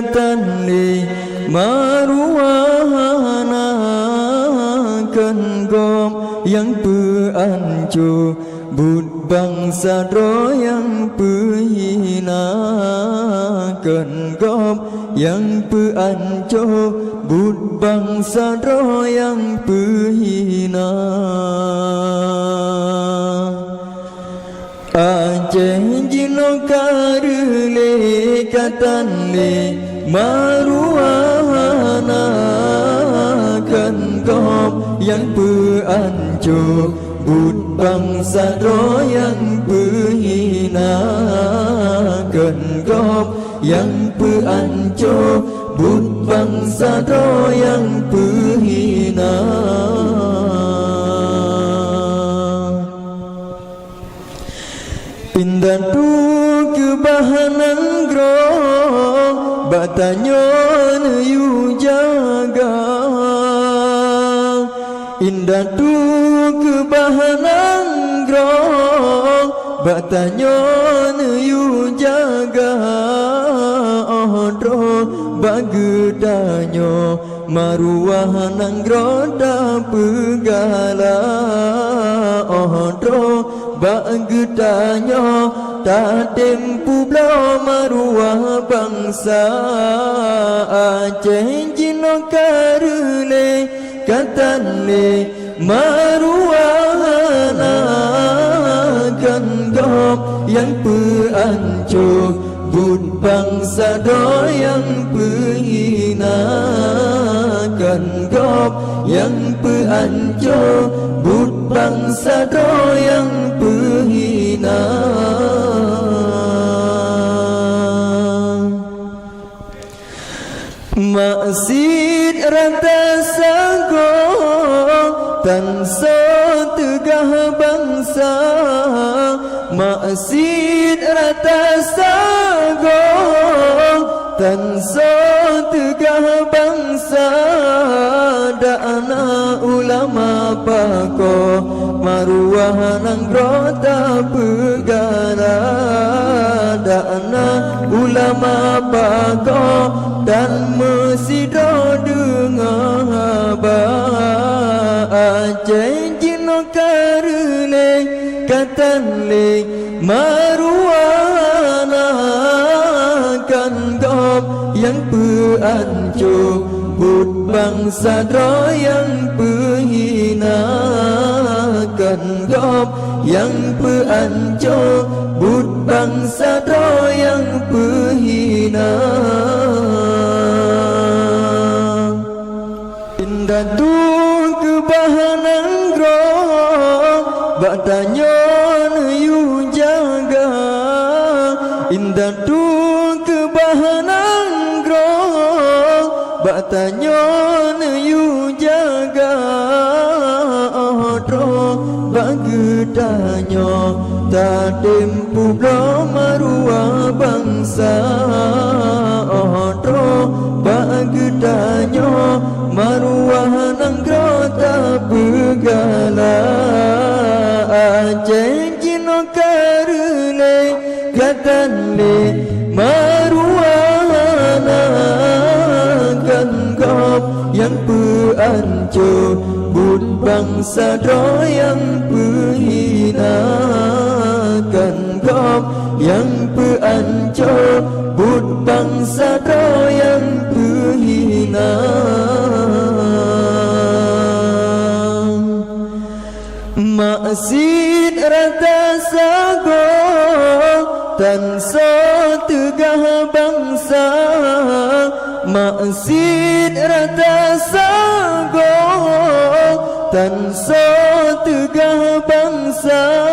katan li maruahanakan gom yang peancu bud bangsa yang perhinakan gom yang peancu bud bangsa yang perhina. Aceh jino karele katan le maruahanakan gom yang peancu bud bangsa yang perhinakan gom yang peancu bud bangsa yang perhina. Pindah tu kebahanan grong batanyon yu jaga. Indah tu kebahanan grong batanyon yu jaga. Odro bagedanyo maruah nang groda pegala. Odro bagedanyo tak tempu blau maruah bangsa. Aceh jino karele katan le maruahanakan gom yang peancu bud bangsa yang perhinakan gom yang peancu bud bangsa yang perhina. Masjid rata sago tan so tegah bangsa. Masjid rata sago tan so tegah bangsa. Dana ulama pako maruah nang grota pegana. Dana ulama pako dan mesido dengar haba. Aceh jino karele katan le maruahanakan gom yang peancu bud bangsa yang perhinakan gom yang peancu bud bangsa yang perhina. Indah tu kebahanan grong batanyon yu jaga. Indah tu kebahanan grong batanyon yu jaga. Odro bagedanyo tak tempu blau maruah bangsa. Odro bagedanyo maruah nang grota pegala. Aceh jino karele katan le maruahanakan gom yang peancu bud bangsa yang perhinakan gom yang peancu bud bangsa yang perhina. Masjid rata sago tan so tegah bangsa. Masjid rata sago tan so tegah bangsa.